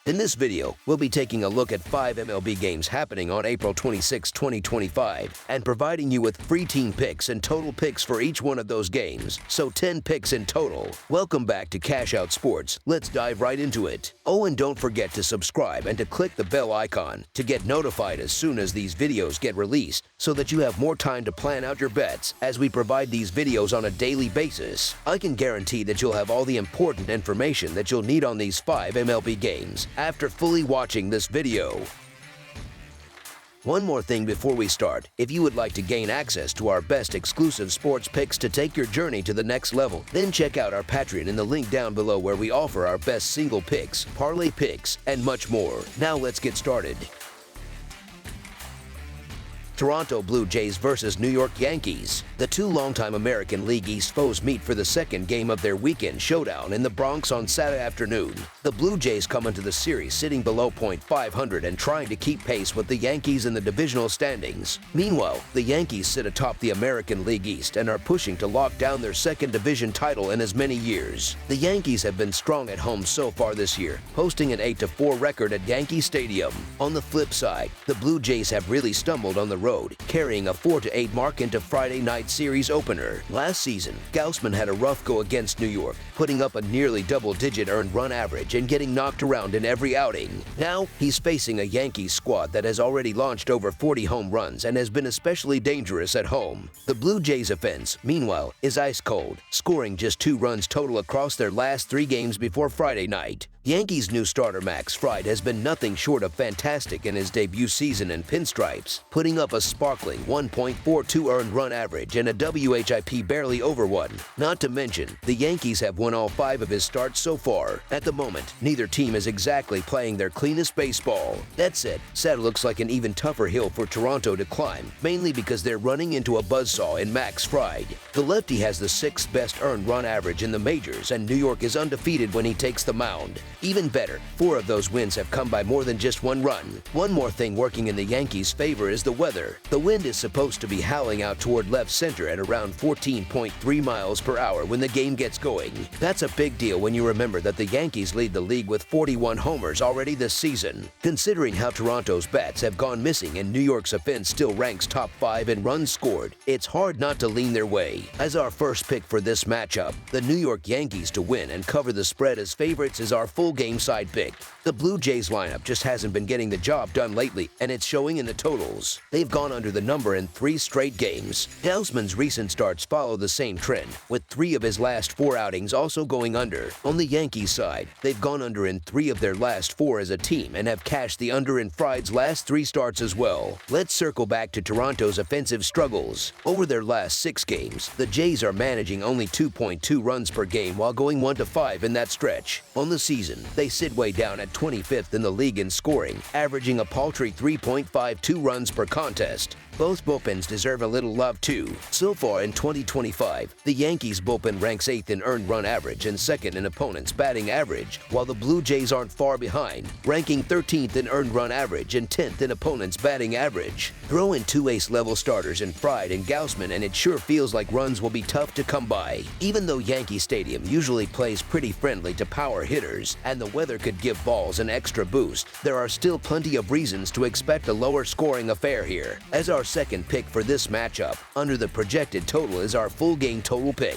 In this video, we'll be taking a look at 5 MLB games happening on April 26, 2025, and providing you with free team picks and total picks for each one of those games, so 10 picks in total. Welcome back to Cash Out Sports. Let's dive right into it. Oh, and don't forget to subscribe and to click the bell icon to get notified as soon as these videos get released, so that you have more time to plan out your bets as we provide these videos on a daily basis. I can guarantee that you'll have all the important information that you'll need on these 5 MLB games after fully watching this video. One more thing before we start. If you would like to gain access to our best exclusive sports picks to take your journey to the next level, then check out our Patreon in the link down below, where we offer our best single picks, parlay picks, and much more. Now let's get started. Toronto Blue Jays versus New York Yankees. The two longtime American League East foes meet for the second game of their weekend showdown in the Bronx on Saturday afternoon. The Blue Jays come into the series sitting below .500 and trying to keep pace with the Yankees in the divisional standings. Meanwhile, the Yankees sit atop the American League East and are pushing to lock down their second division title in as many years. The Yankees have been strong at home so far this year, posting an 8-4 record at Yankee Stadium. On the flip side, the Blue Jays have really stumbled on the road, carrying a 4-8 mark into Friday night series opener. Last season, Gausman had a rough go against New York, putting up a nearly double-digit earned run average and getting knocked around in every outing. Now, he's facing a Yankees squad that has already launched over 40 home runs and has been especially dangerous at home. The Blue Jays offense, meanwhile, is ice cold, scoring just 2 runs total across their last 3 games before Friday night. Yankees' new starter Max Fried has been nothing short of fantastic in his debut season in pinstripes, putting up a sparkling 1.42 earned run average and a WHIP barely over 1. Not to mention, the Yankees have won all 5 of his starts so far. At the moment, neither team is exactly playing their cleanest baseball. That said, Saturday looks like an even tougher hill for Toronto to climb, mainly because they're running into a buzzsaw in Max Fried. The lefty has the 6th best earned run average in the majors, and New York is undefeated when he takes the mound. Even better, 4 of those wins have come by more than just 1 run. One more thing working in the Yankees' favor is the weather. The wind is supposed to be howling out toward left center at around 14.3 miles per hour when the game gets going. That's a big deal when you remember that the Yankees lead the league with 41 homers already this season. Considering how Toronto's bats have gone missing and New York's offense still ranks top 5 in runs scored, it's hard not to lean their way. As our first pick for this matchup, the New York Yankees to win and cover the spread as favorites is our full game side pick. The Blue Jays lineup just hasn't been getting the job done lately, and it's showing in the totals. They've gone under the number in 3 straight games. Gausman's recent starts follow the same trend, with 3 of his last 4 outings also going under. On the Yankees side, they've gone under in 3 of their last 4 as a team and have cashed the under in Fried's last 3 starts as well. Let's circle back to Toronto's offensive struggles. Over their last 6 games, the Jays are managing only 2.2 runs per game while going 1-5 in that stretch. On the season, they sit way down at 25th in the league in scoring, averaging a paltry 3.52 runs per contest. Both bullpens deserve a little love too. So far in 2025, the Yankees bullpen ranks 8th in earned run average and 2nd in opponents' batting average, while the Blue Jays aren't far behind, ranking 13th in earned run average and 10th in opponents' batting average. Throw in 2 ace-level starters in Fried and Gausman and it sure feels like runs will be tough to come by. Even though Yankee Stadium usually plays pretty friendly to power hitters and the weather could give balls an extra boost, there are still plenty of reasons to expect a lower scoring affair here. As our second pick for this matchup, under the projected total, is our full game total pick.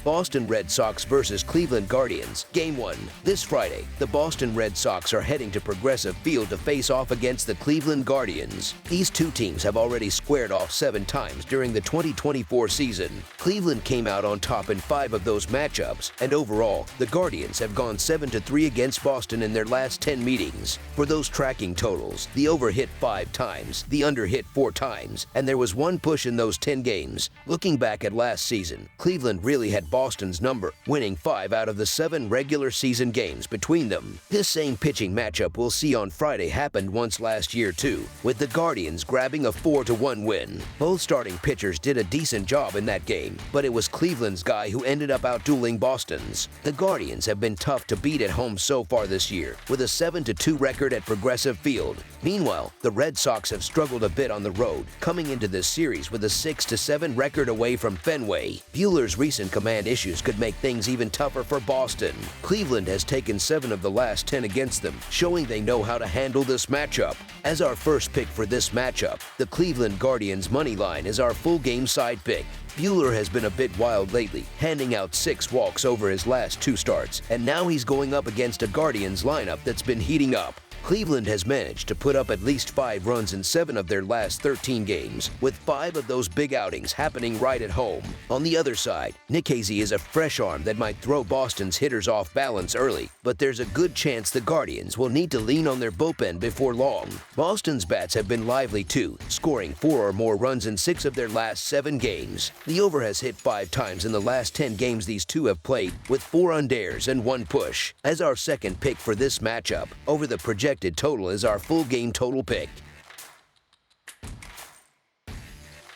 Boston Red Sox versus Cleveland Guardians, Game 1. This Friday, the Boston Red Sox are heading to Progressive Field to face off against the Cleveland Guardians. These two teams have already squared off 7 times during the 2024 season. Cleveland came out on top in 5 of those matchups, and overall, the Guardians have gone 7-3 against Boston in their last 10 meetings. For those tracking totals, the over hit 5 times, the under hit 4 times, and there was 1 push in those 10 games. Looking back at last season, Cleveland really had Boston's number, winning 5 out of the 7 regular season games between them. This same pitching matchup we'll see on Friday happened once last year too, with the Guardians grabbing a 4-1 win. Both starting pitchers did a decent job in that game, but it was Cleveland's guy who ended up outdueling Boston's. The Guardians have been tough to beat at home so far this year, with a 7-2 record at Progressive Field. Meanwhile, the Red Sox have struggled a bit on the road, coming into this series with a 6-7 record away from Fenway. Buehler's recent command bullpen issues could make things even tougher for Boston. Cleveland has taken 7 of the last 10 against them, showing they know how to handle this matchup. As our first pick for this matchup, the Cleveland Guardians money line is our full game side pick. Buehler has been a bit wild lately, handing out 6 walks over his last 2 starts, and now he's going up against a Guardians lineup that's been heating up. Cleveland has managed to put up at least 5 runs in 7 of their last 13 games, with 5 of those big outings happening right at home. On the other side, Nick Hazy is a fresh arm that might throw Boston's hitters off balance early, but there's a good chance the Guardians will need to lean on their bullpen before long. Boston's bats have been lively too, scoring 4 or more runs in 6 of their last 7 games. The over has hit 5 times in the last 10 games these two have played, with 4 undares and 1 push. As our second pick for this matchup, over the projected total is our full game total pick.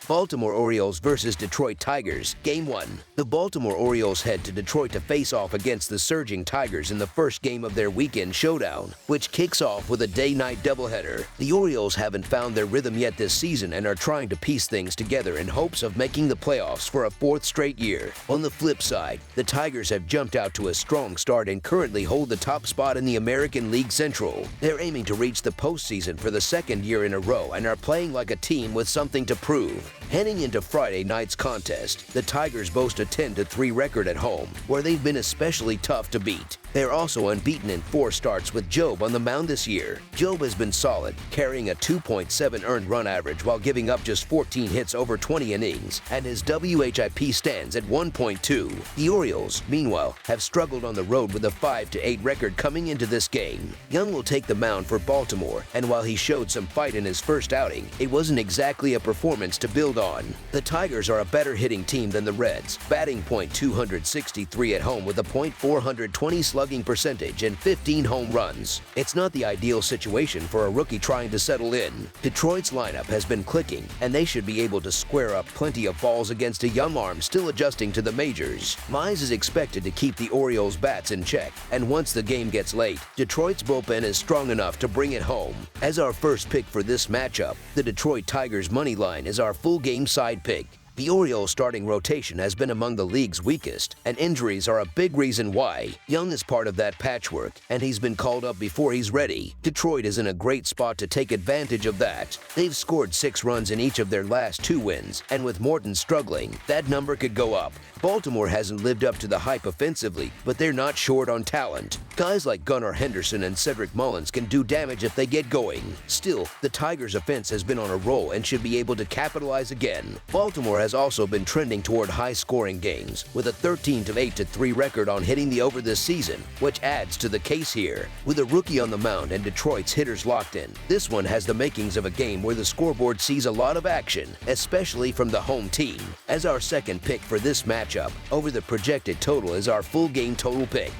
Baltimore Orioles versus Detroit Tigers, Game 1. The Baltimore Orioles head to Detroit to face off against the surging Tigers in the first game of their weekend showdown, which kicks off with a day-night doubleheader. The Orioles haven't found their rhythm yet this season and are trying to piece things together in hopes of making the playoffs for a 4th straight year. On the flip side, the Tigers have jumped out to a strong start and currently hold the top spot in the American League Central. They're aiming to reach the postseason for the 2nd year in a row and are playing like a team with something to prove. Heading into Friday night's contest, the Tigers boast a 10-3 record at home, where they've been especially tough to beat. They're also unbeaten in 4 starts with Job on the mound this year. Job has been solid, carrying a 2.7 earned run average while giving up just 14 hits over 20 innings, and his WHIP stands at 1.2. The Orioles, meanwhile, have struggled on the road with a 5-8 record coming into this game. Young will take the mound for Baltimore, and while he showed some fight in his first outing, it wasn't exactly a performance to build on. The Tigers are a better hitting team than the Reds, batting .263 at home with a .420 slugging percentage and 15 home runs. It's not the ideal situation for a rookie trying to settle in. Detroit's lineup has been clicking, and they should be able to square up plenty of balls against a young arm still adjusting to the majors. Mize is expected to keep the Orioles' bats in check, and once the game gets late, Detroit's bullpen is strong enough to bring it home. As our first pick for this matchup, the Detroit Tigers money line is our full game side pick. The Orioles' starting rotation has been among the league's weakest, and injuries are a big reason why. Young is part of that patchwork, and he's been called up before he's ready. Detroit is in a great spot to take advantage of that. They've scored 6 runs in each of their last 2 wins, and with Morton struggling, that number could go up. Baltimore hasn't lived up to the hype offensively, but they're not short on talent. Guys like Gunnar Henderson and Cedric Mullins can do damage if they get going. Still, the Tigers' offense has been on a roll and should be able to capitalize again. Baltimore has also been trending toward high-scoring games, with a 13-8-3 record on hitting the over this season, which adds to the case here. With a rookie on the mound and Detroit's hitters locked in, this one has the makings of a game where the scoreboard sees a lot of action, especially from the home team. As our second pick for this matchup, over the projected total is our full game total pick.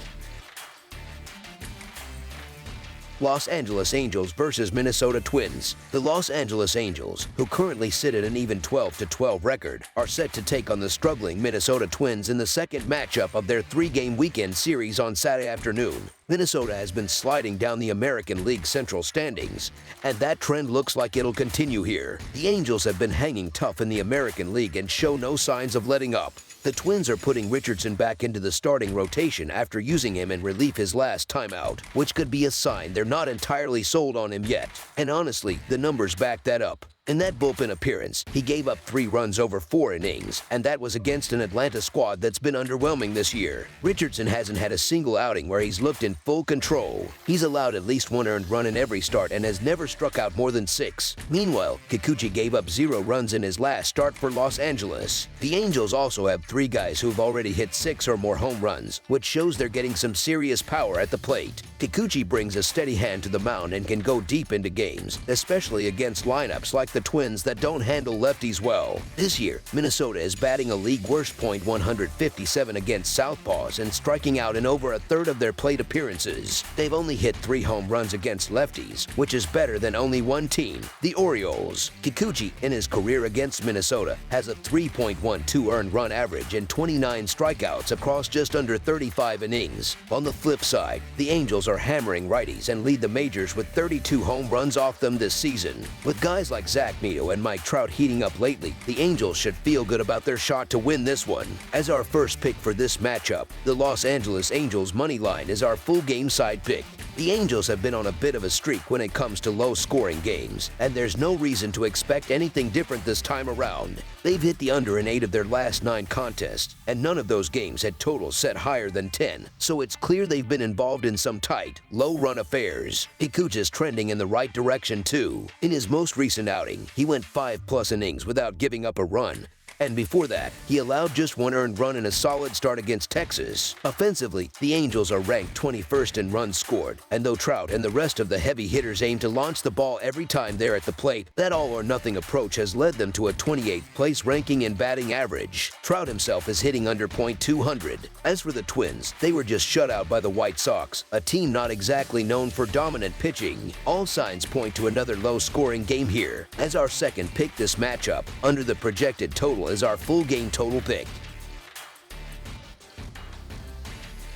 Los Angeles Angels versus Minnesota Twins. The Los Angeles Angels, who currently sit at an even 12-12 record, are set to take on the struggling Minnesota Twins in the second matchup of their 3-game weekend series on Saturday afternoon. Minnesota has been sliding down the American League Central standings, and that trend looks like it'll continue here. The Angels have been hanging tough in the American League and show no signs of letting up. The Twins are putting Richardson back into the starting rotation after using him in relief his last time out, which could be a sign they're not entirely sold on him yet. And honestly, the numbers back that up. In that bullpen appearance, he gave up 3 runs over 4 innings, and that was against an Atlanta squad that's been underwhelming this year. Richardson hasn't had a single outing where he's looked in full control. He's allowed at least 1 earned run in every start and has never struck out more than 6. Meanwhile, Kikuchi gave up 0 runs in his last start for Los Angeles. The Angels also have 3 guys who've already hit 6 or more home runs, which shows they're getting some serious power at the plate. Kikuchi brings a steady hand to the mound and can go deep into games, especially against lineups like the Twins that don't handle lefties well. This year, Minnesota is batting a league-worst .157 against southpaws and striking out in over a third of their plate appearances. They've only hit 3 home runs against lefties, which is better than only one team, the Orioles. Kikuchi, in his career against Minnesota, has a 3.12 earned run average and 29 strikeouts across just under 35 innings. On the flip side, the Angels are hammering righties and lead the majors with 32 home runs off them this season. With guys like Zach Neto and Mike Trout heating up lately, the Angels should feel good about their shot to win this one. As our first pick for this matchup, the Los Angeles Angels money line is our full game side pick. The Angels have been on a bit of a streak when it comes to low-scoring games, and there's no reason to expect anything different this time around. They've hit the under in 8 of their last 9 contests, and none of those games had totals set higher than 10, so it's clear they've been involved in some tight, low-run affairs. Kikuchi's trending in the right direction, too. In his most recent outing, he went 5+ innings without giving up a run, and before that, he allowed just 1 earned run in a solid start against Texas. Offensively, the Angels are ranked 21st in runs scored, and though Trout and the rest of the heavy hitters aim to launch the ball every time they're at the plate, that all-or-nothing approach has led them to a 28th place ranking in batting average. Trout himself is hitting under .200. As for the Twins, they were just shut out by the White Sox, a team not exactly known for dominant pitching. All signs point to another low-scoring game here. As our second pick this matchup, under the projected total is our full game total pick.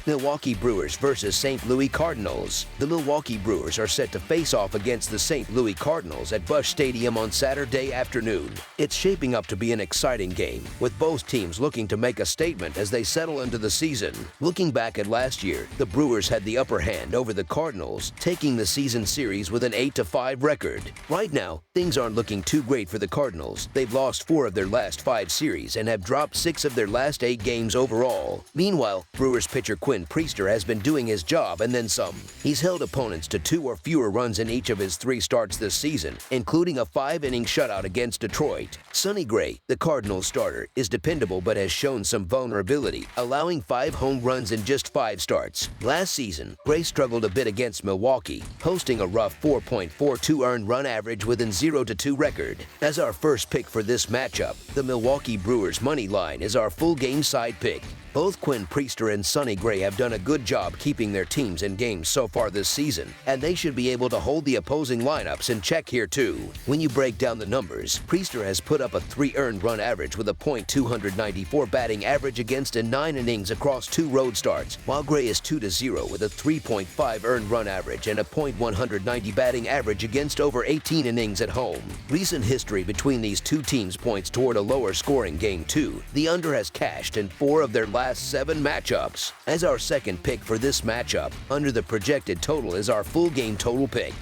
Milwaukee Brewers versus St. Louis Cardinals. The Milwaukee Brewers are set to face off against the St. Louis Cardinals at Busch Stadium on Saturday afternoon. It's shaping up to be an exciting game, with both teams looking to make a statement as they settle into the season. Looking back at last year, the Brewers had the upper hand over the Cardinals, taking the season series with an 8-5 record. Right now, things aren't looking too great for the Cardinals. They've lost 4 of their last 5 series and have dropped 6 of their last 8 games overall. Meanwhile, Brewers pitcher Quinn Priester has been doing his job and then some. He's held opponents to 2 or fewer runs in each of his 3 starts this season, including a 5-inning shutout against Detroit. Sonny Gray, the Cardinals starter, is dependable but has shown some vulnerability, allowing 5 home runs in just 5 starts. Last season, Gray struggled a bit against Milwaukee, posting a rough 4.42 earned run average with an 0-2 record. As our first pick for this matchup, the Milwaukee Brewers money line is our full game side pick. Both Quinn Priester and Sonny Gray have done a good job keeping their teams in games so far this season, and they should be able to hold the opposing lineups in check here too. When you break down the numbers, Priester has put up a 3 earned run average with a .294 batting average against in 9 innings across 2 road starts, while Gray is 2-0 with a 3.5 earned run average and a .190 batting average against over 18 innings at home. Recent history between these two teams points toward a lower scoring game too. The under has cashed in 4 of their last 7 matchups. As our second pick for this matchup, under the projected total is our full game total pick.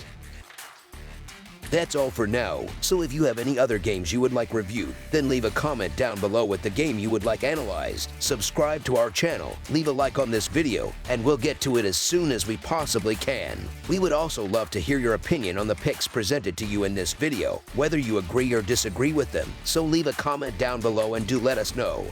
That's all for now, so if you have any other games you would like reviewed, then leave a comment down below with the game you would like analyzed. Subscribe to our channel, leave a like on this video, and we'll get to it as soon as we possibly can. We would also love to hear your opinion on the picks presented to you in this video, whether you agree or disagree with them, so leave a comment down below and do let us know.